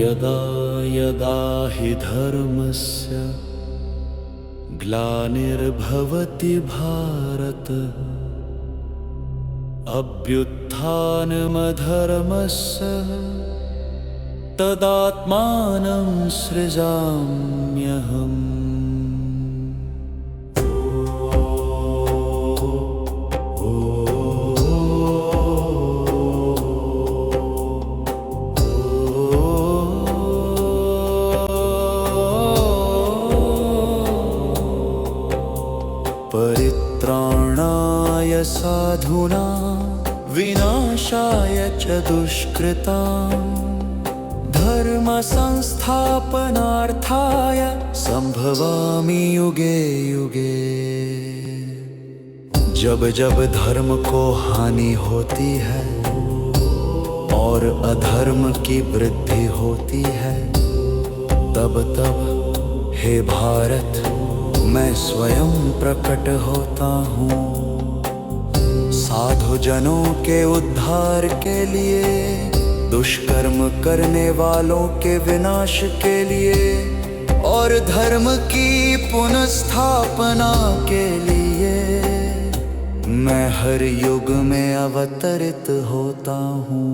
यदा यदा हि धर्मस्य ग्लानिर्भवति भारत अभ्युत्थानमधर्मस्य तदात्मानं सृजाम्यहम्। परित्राणाय साधूनां विनाशाय च दुष्कृतां धर्म संस्थापनार्थाय संभवामि युगे युगे। जब जब धर्म को हानि होती है और अधर्म की वृद्धि होती है, तब तब हे भारत मैं स्वयं प्रकट होता हूँ। साधु जनों के उद्धार के लिए, दुष्कर्म करने वालों के विनाश के लिए और धर्म की पुनर्स्थापना के लिए मैं हर युग में अवतरित होता हूँ।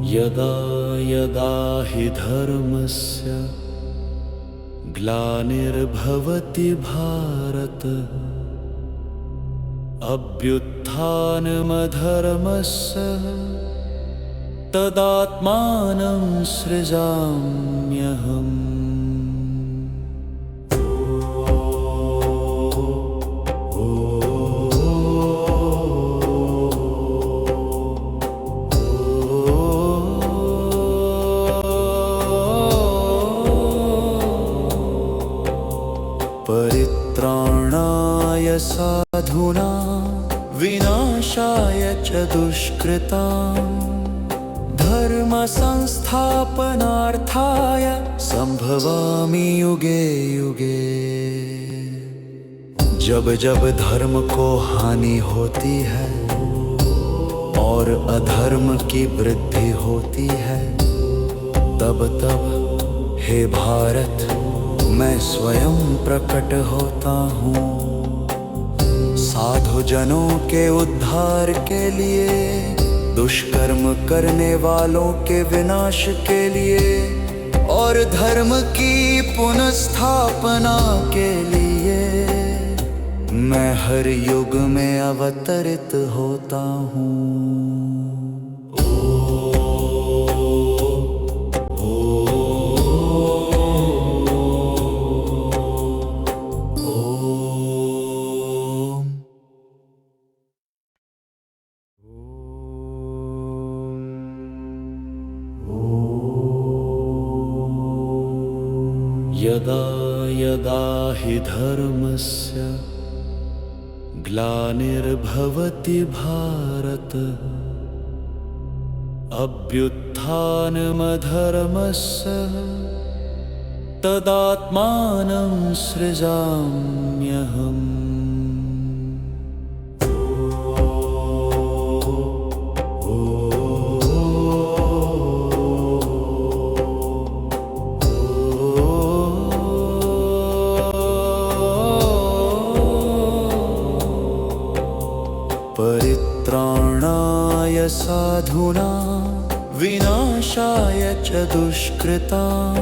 यदा यदा हि धर्मस्य ग्लानिर्भवति भारत अभ्युत्थानमधर्मस्य तदात्मानं सृजाम्यहम्। परित्राणाय साधूनां विनाशाय च दुष्कृतां धर्म संस्थापनार्थाय संभवामि युगे युगे। जब जब धर्म को हानि होती है और अधर्म की वृद्धि होती है, तब तब हे भारत मैं स्वयं प्रकट होता हूँ। साधु जनों के उद्धार के लिए, दुष्कर्म करने वालों के विनाश के लिए और धर्म की पुनर्स्थापना के लिए मैं हर युग में अवतरित होता हूँ। यदा यदा हि धर्मस्य ग्लानिर्भवति भारत अभ्युत्थानमधर्मस्य तदात्मानं सृजाम्यहम्। परित्राणाय साधूनां विनाशाय च दुष्कृतां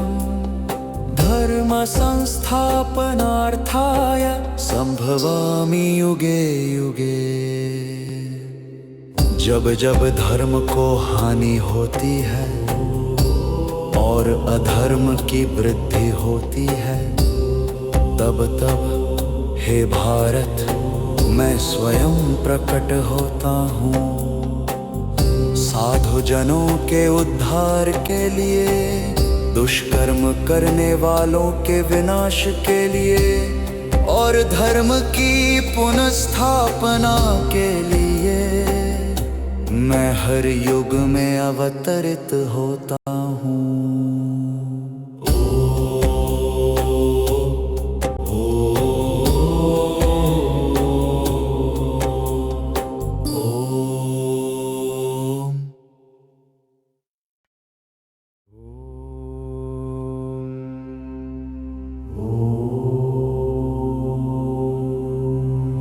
धर्म संस्थापनार्थाय संभवामि युगे युगे। जब जब धर्म को हानि होती है और अधर्म की वृद्धि होती है, तब तब हे भारत मैं स्वयं प्रकट होता हूँ। साधु जनों के उद्धार के लिए, दुष्कर्म करने वालों के विनाश के लिए और धर्म की पुनर्स्थापना के लिए मैं हर युग में अवतरित होता हूँ।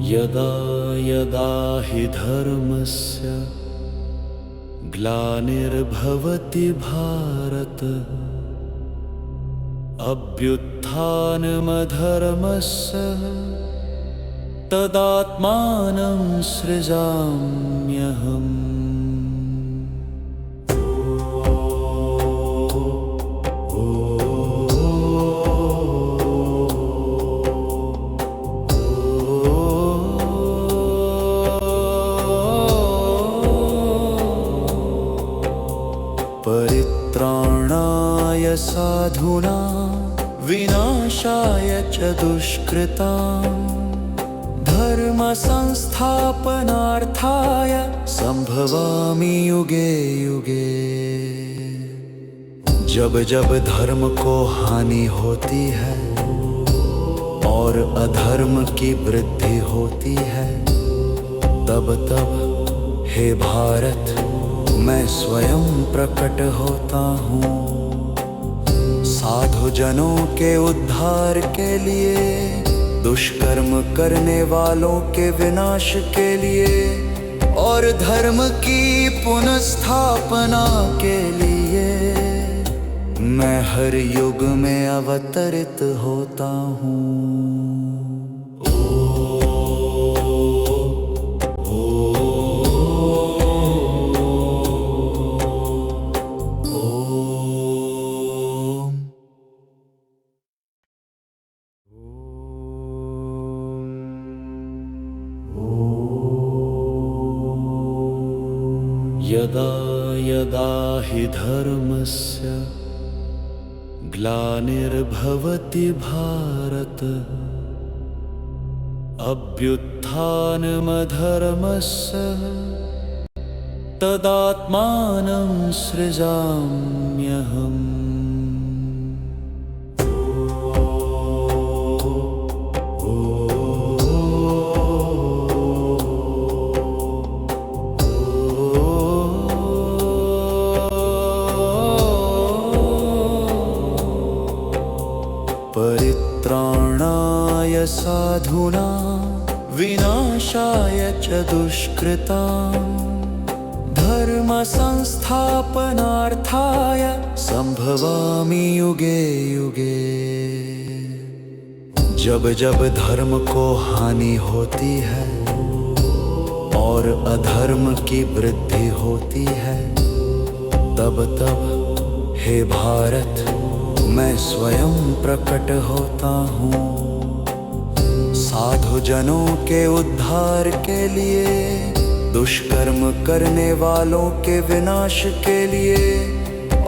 यदा यदा हि धर्मस्य ग्लानिर्भवति भारत अभ्युत्थानमधर्मस्य तदात्मानं सृजाम्यहम्। परित्राणाय साधूनां विनाशाय च दुष्कृतां धर्म संस्थापनार्थाय संभवामि युगे युगे। जब जब धर्म को हानि होती है और अधर्म की वृद्धि होती है, तब तब हे भारत मैं स्वयं प्रकट होता हूँ। साधु जनों के उद्धार के लिए, दुष्कर्म करने वालों के विनाश के लिए और धर्म की पुनर्स्थापना के लिए मैं हर युग में अवतरित होता हूँ। यदा यदा हि धर्मस्य ग्लानिर्भवति भारत अभ्युत्थानमधर्मस्य तदात्मानं सृजाम्यहम्। परित्राणाय साधूनां विनाशाय च दुष्कृतां धर्म संस्थापनार्थाय संभवामि युगे युगे। जब जब धर्म को हानि होती है और अधर्म की वृद्धि होती है, तब तब हे भारत मैं स्वयं प्रकट होता हूँ। साधु जनों के उद्धार के लिए, दुष्कर्म करने वालों के विनाश के लिए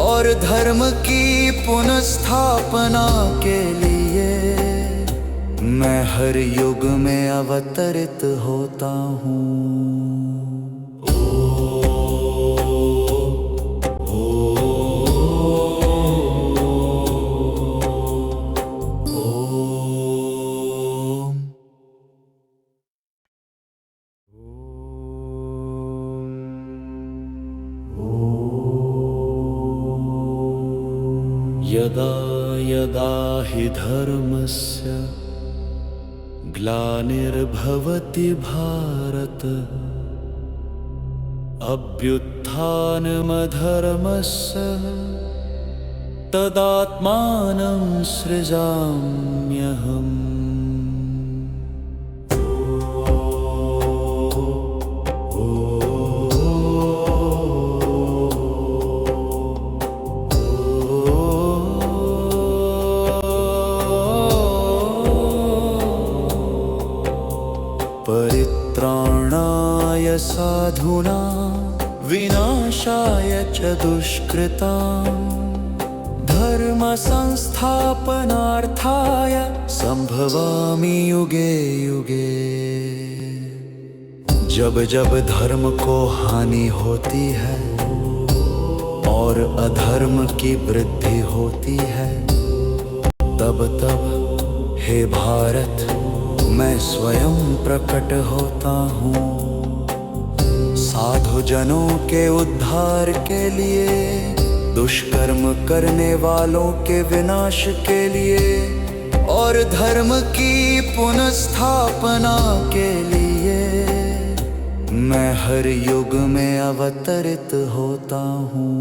और धर्म की पुनर्स्थापना के लिए मैं हर युग में अवतरित होता हूँ। यदा यदा हि धर्मस्य ग्लानिर्भवति भारत अभ्युत्थानमधर्मस्य तदात्मानं सृजाम्यहम्। परित्राणाय साधूनां विनाशाय च दुष्कृतां धर्म संस्थापनार्थाय संभवामि युगे युगे। जब जब धर्म को हानि होती है और अधर्म की वृद्धि होती है, तब तब हे भारत मैं स्वयं प्रकट होता हूँ। साधु जनों के उद्धार के लिए, दुष्कर्म करने वालों के विनाश के लिए और धर्म की पुनर्स्थापना के लिए मैं हर युग में अवतरित होता हूँ।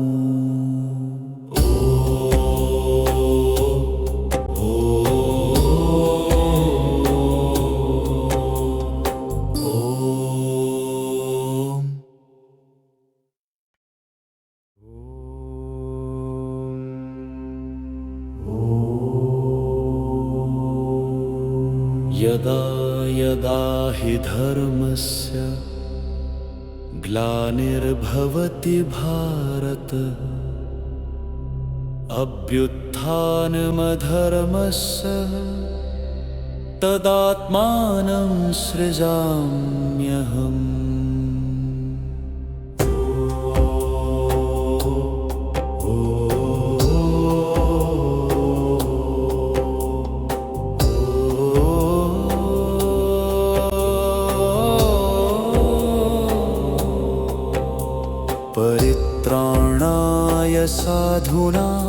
यदा यदा हि धर्मस्य ग्लानिर्भवति भारत, अभ्युत्थानमधर्मस्य तदात्मानं सृजाम्यहम्। परित्राणाय साधूनां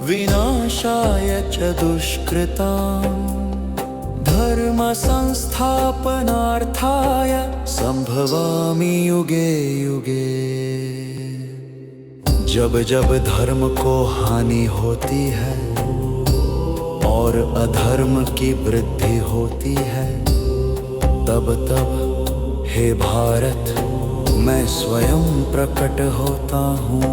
विनाशाय च दुष्कृतां, धर्म संस्थापनार्थाय संभवामि युगे युगे। जब जब धर्म को हानि होती है और अधर्म की वृद्धि होती है, तब तब हे भारत मैं स्वयं प्रकट होता हूँ।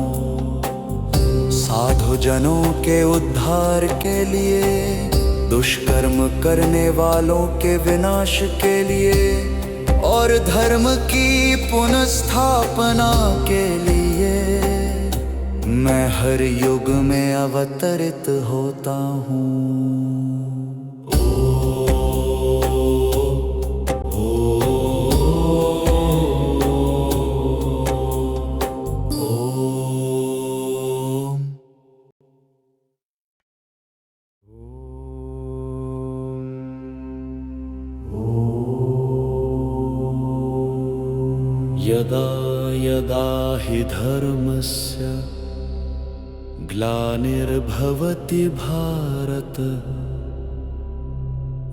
साधु जनों के उद्धार के लिए, दुष्कर्म करने वालों के विनाश के लिए और धर्म की पुनर्स्थापना के लिए मैं हर युग में अवतरित होता हूँ। यदा यदा हि धर्मस्य ग्लानिर्भवति भारत,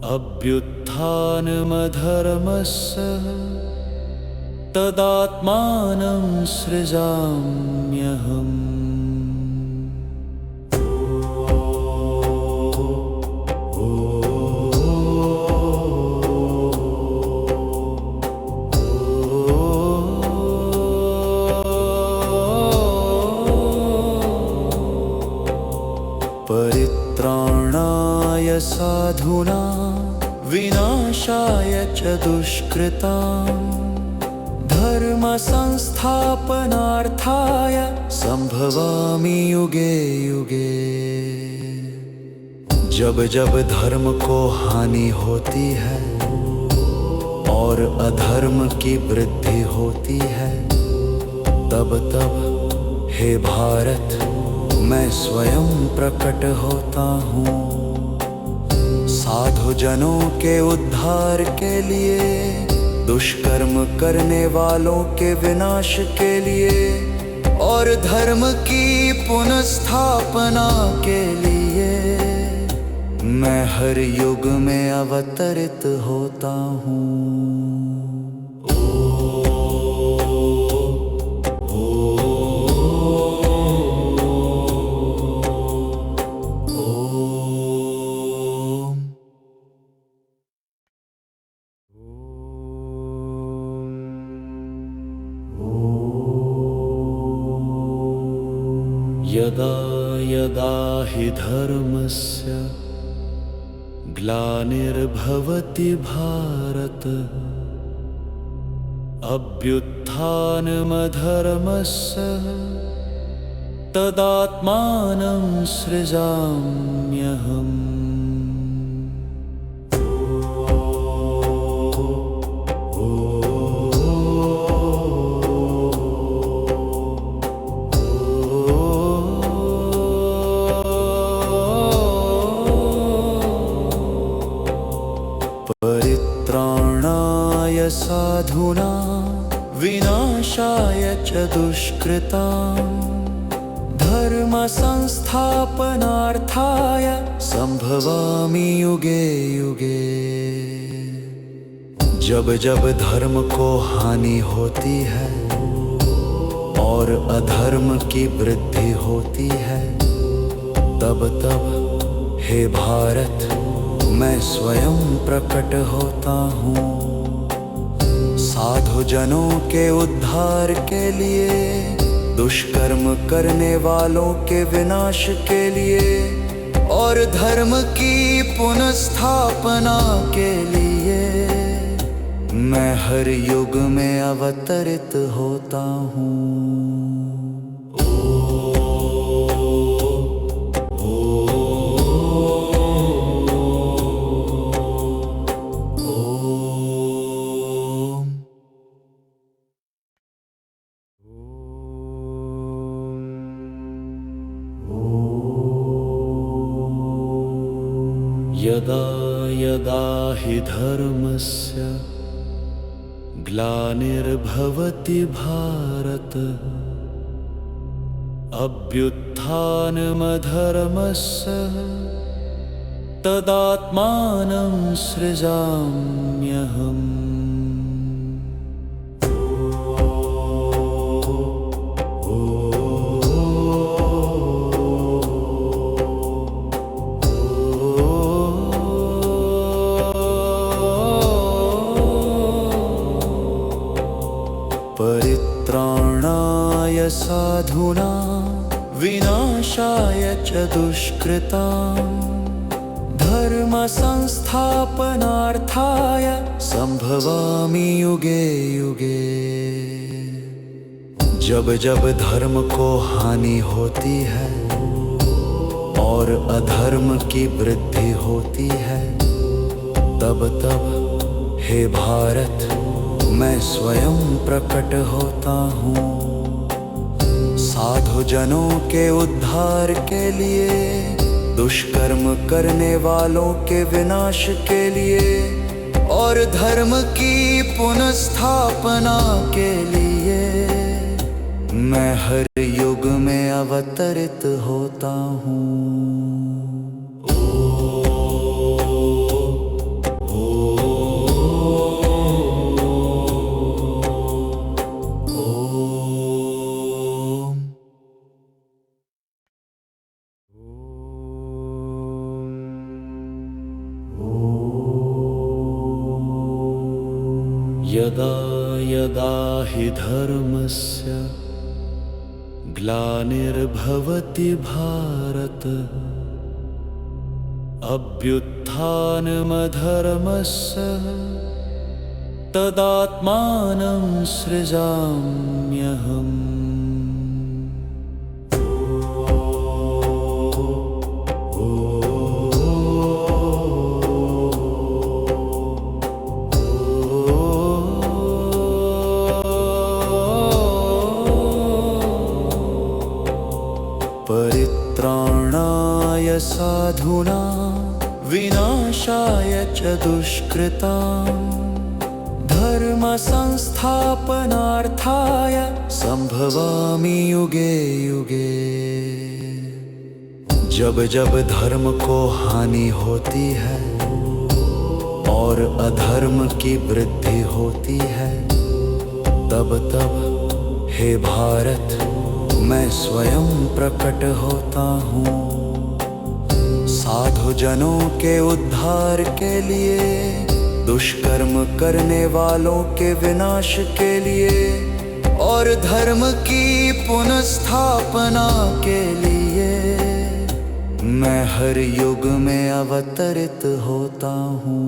अभ्युत्थानमधर्मस्य तदात्मानं सृजाम्यहम्। परित्राणाय साधूनां विनाशाय च दुष्कृतां, धर्म संस्थापनार्थाय संभवामि युगे युगे। जब जब धर्म को हानि होती है और अधर्म की वृद्धि होती है, तब तब हे भारत मैं स्वयं प्रकट होता हूँ। साधु जनों के उद्धार के लिए, दुष्कर्म करने वालों के विनाश के लिए और धर्म की पुनर्स्थापना के लिए मैं हर युग में अवतरित होता हूँ। यदा यदा हि धर्मस्य ग्लानिर्भवति भारत, अभ्युत्थानमधर्मस्य तदात्मानं सृजाम्यहम्। परित्राणाय साधूनां विनाशाय च दुष्कृतां धर्म संस्थापनार्थाय संभवामि युगे युगे। जब जब धर्म को हानि होती है और अधर्म की वृद्धि होती है, तब तब हे भारत मैं स्वयं प्रकट होता हूँ। साधु जनों के उद्धार के लिए, दुष्कर्म करने वालों के विनाश के लिए और धर्म की पुनर्स्थापना के लिए मैं हर युग में अवतरित होता हूँ। यदा यदा हि धर्मस्य ग्लानिर्भवति भारत, अभ्युत्थानमधर्मस्य तदात्मानं सृजाम्यहम्। परित्राणाय साधूनां विनाशाय च दुष्कृतां धर्म संस्थापनार्थाय संभवामि युगे युगे। जब जब धर्म को हानि होती है और अधर्म की वृद्धि होती है, तब तब हे भारत मैं स्वयं प्रकट होता हूँ। साधु जनों के उद्धार के लिए, दुष्कर्म करने वालों के विनाश के लिए और धर्म की पुनर्स्थापना के लिए मैं हर युग में अवतरित होता हूँ। यदा यदा हि धर्मस्य ग्लानिर्भवति भारत, अभ्युत्थानमधर्मस्य तदात्मानं सृजाम्यहम्। परित्राणाय साधूनां विनाशाय च दुष्कृतां धर्म संस्थापनार्थाय संभवामि युगे युगे। जब जब धर्म को हानि होती है और अधर्म की वृद्धि होती है, तब तब हे भारत मैं स्वयं प्रकट होता हूँ। साधु जनों के उद्धार के लिए, दुष्कर्म करने वालों के विनाश के लिए और धर्म की पुनर्स्थापना के लिए मैं हर युग में अवतरित होता हूँ।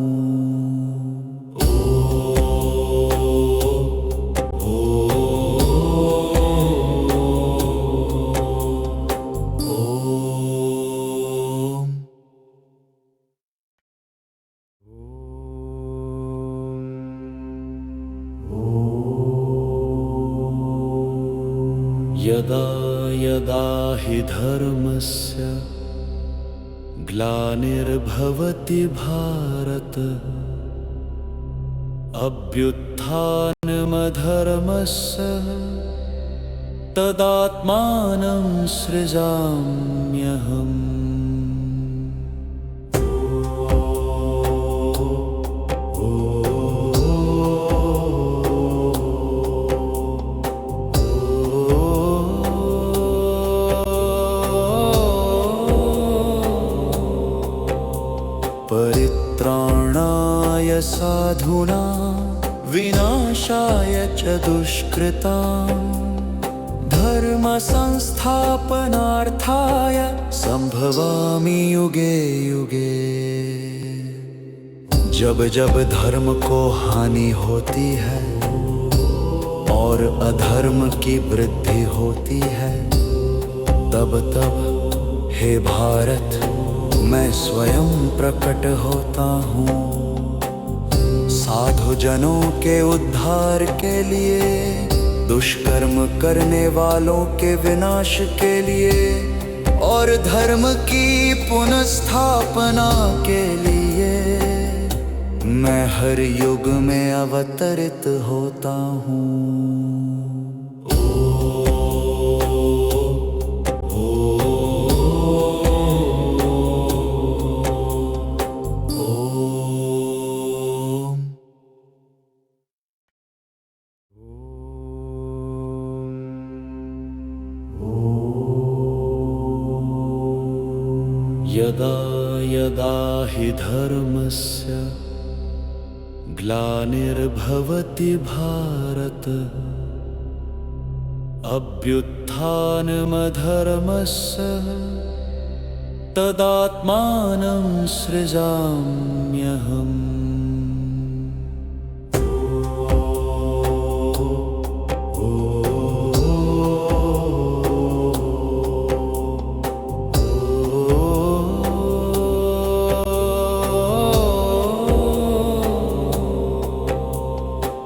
यदा यदा हि धर्मस्य ग्लानिर्भवति भारत अभ्युत्थानमधर्मस्य तदात्मानं सृजाम्यहम्। परित्राणाय साधूनां विनाशाय च दुष्कृतां धर्म संस्थापनार्थाय संभवामि युगे युगे। जब जब धर्म को हानि होती है और अधर्म की वृद्धि होती है, तब तब हे भारत मैं स्वयं प्रकट होता हूँ। साधु जनों के उद्धार के लिए, दुष्कर्म करने वालों के विनाश के लिए और धर्म की पुनर्स्थापना के लिए मैं हर युग में अवतरित होता हूँ। यदा यदा हि धर्मस्य ग्लानिर्भवति भारत अभ्युत्थानमधर्मस्य तदात्मानं सृजाम्यहम्।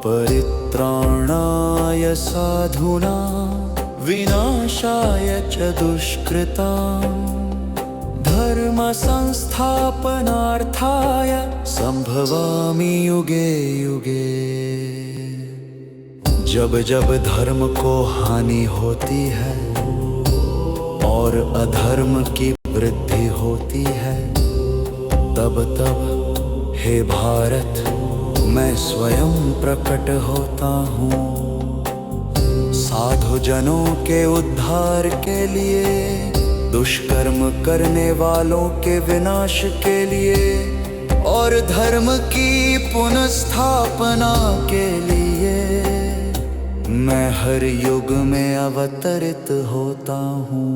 परित्राणाय साधूनां विनाशाय च दुष्कृतां धर्म संस्थापनार्थाय संभवामि युगे युगे। जब जब धर्म को हानि होती है और अधर्म की वृद्धि होती है, तब तब हे भारत मैं स्वयं प्रकट होता हूँ। साधु जनों के उद्धार के लिए, दुष्कर्म करने वालों के विनाश के लिए और धर्म की पुनर्स्थापना के लिए मैं हर युग में अवतरित होता हूँ।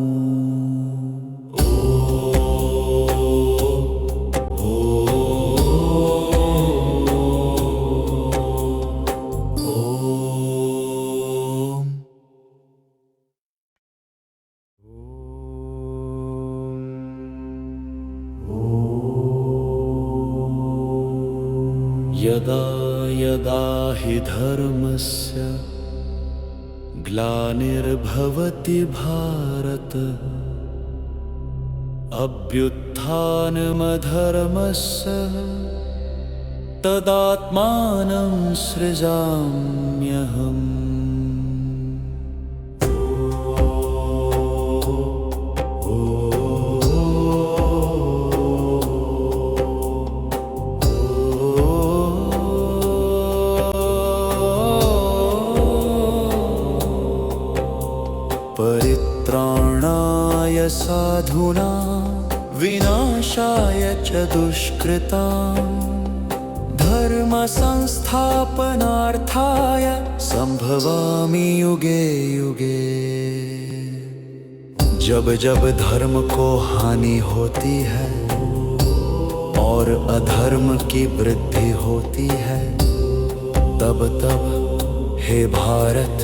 यदा यदा हि धर्मस्य ग्लानिर्भवति भारत अभ्युत्थानमधर्मस्य तदात्मानं सृजाम्यहम्। परित्राणाय साधूनां विनाशाय च दुष्कृतां धर्म संस्थापनार्थाय संभवामि युगे युगे। जब जब धर्म को हानि होती है और अधर्म की वृद्धि होती है, तब तब हे भारत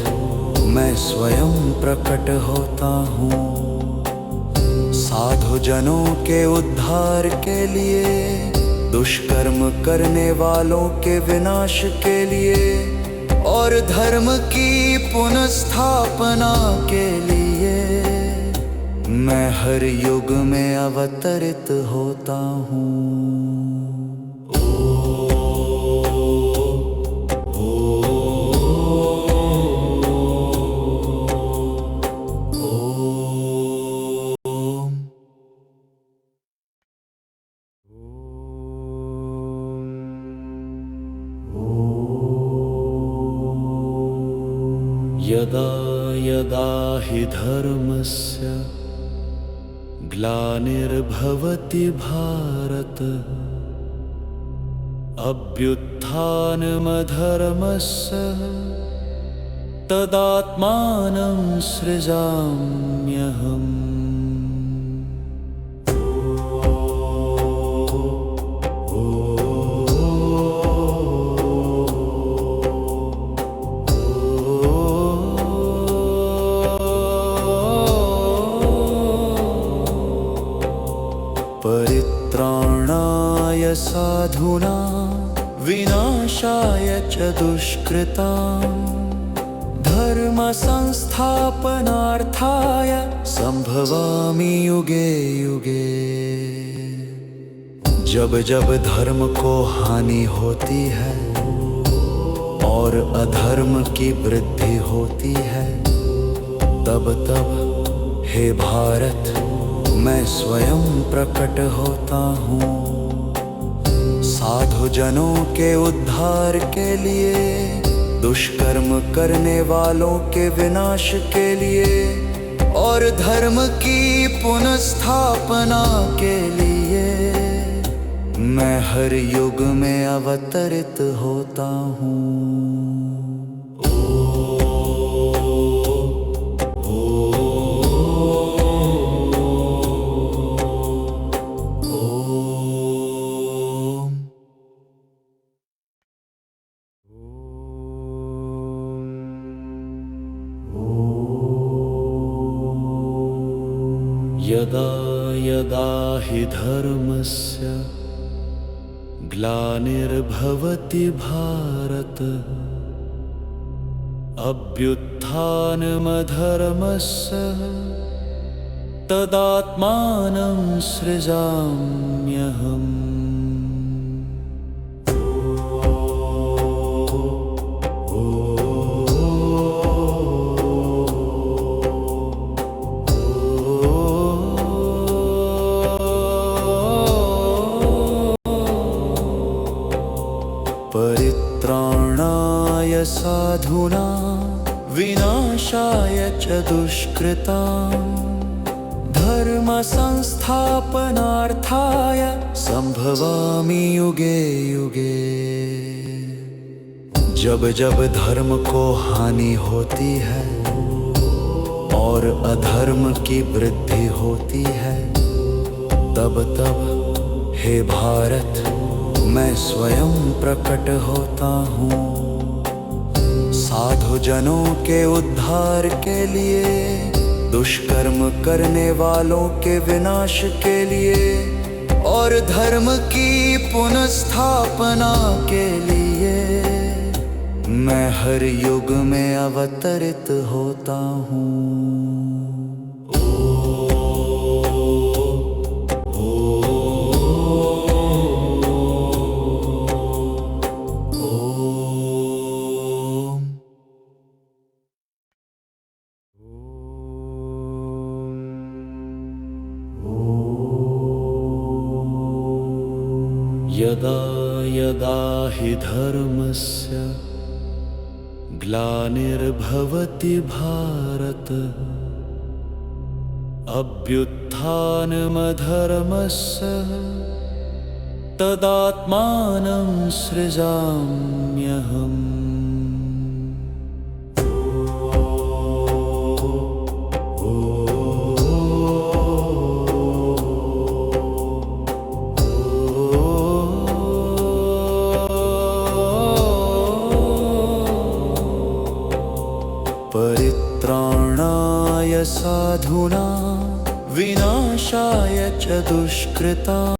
मैं स्वयं प्रकट होता हूँ। साधु जनों के उद्धार के लिए, दुष्कर्म करने वालों के विनाश के लिए और और धर्म की पुनर्स्थापना के लिए मैं हर युग में अवतरित होता हूँ। यदा यदा हि धर्मस्य ग्लानिर्भवति भारत अभ्युत्थानमधर्मस्य तदात्मानं सृजाम्यहम्। परित्राणाय साधूनां विनाशाय च दुष्कृतां धर्म संस्थापनार्थाय संभवामि युगे युगे। जब जब धर्म को हानि होती है और अधर्म की वृद्धि होती है, तब तब हे भारत मैं स्वयं प्रकट होता हूँ। साधु जनों के उद्धार के लिए, दुष्कर्म करने वालों के विनाश के लिए और धर्म की पुनर्स्थापना के लिए मैं हर युग में अवतरित होता हूँ। यदा यदा हि धर्मस्य ग्लानिर्भवति भारत अभ्युत्थानमधर्मस्य तदात्मानं सृजाम्यहम्। परित्राणाय साधूनां विनाशाय च दुष्कृतां धर्म संस्थापनार्थाय संभवामि युगे युगे। जब जब धर्म को हानि होती है और अधर्म की वृद्धि होती है, तब तब हे भारत मैं स्वयं प्रकट होता हूँ। साधु जनों के उद्धार के लिए, दुष्कर्म करने वालों के विनाश के लिए और धर्म की पुनर्स्थापना के लिए मैं हर युग में अवतरित होता हूँ। यदा यदा हि धर्मस्य ग्लानिर्भवति भारत अभ्युत्थानमधर्मस्य तदात्मानं सृजाम्यहम्। परित्राणाय साधूनां विनाशाय च दुष्कृतां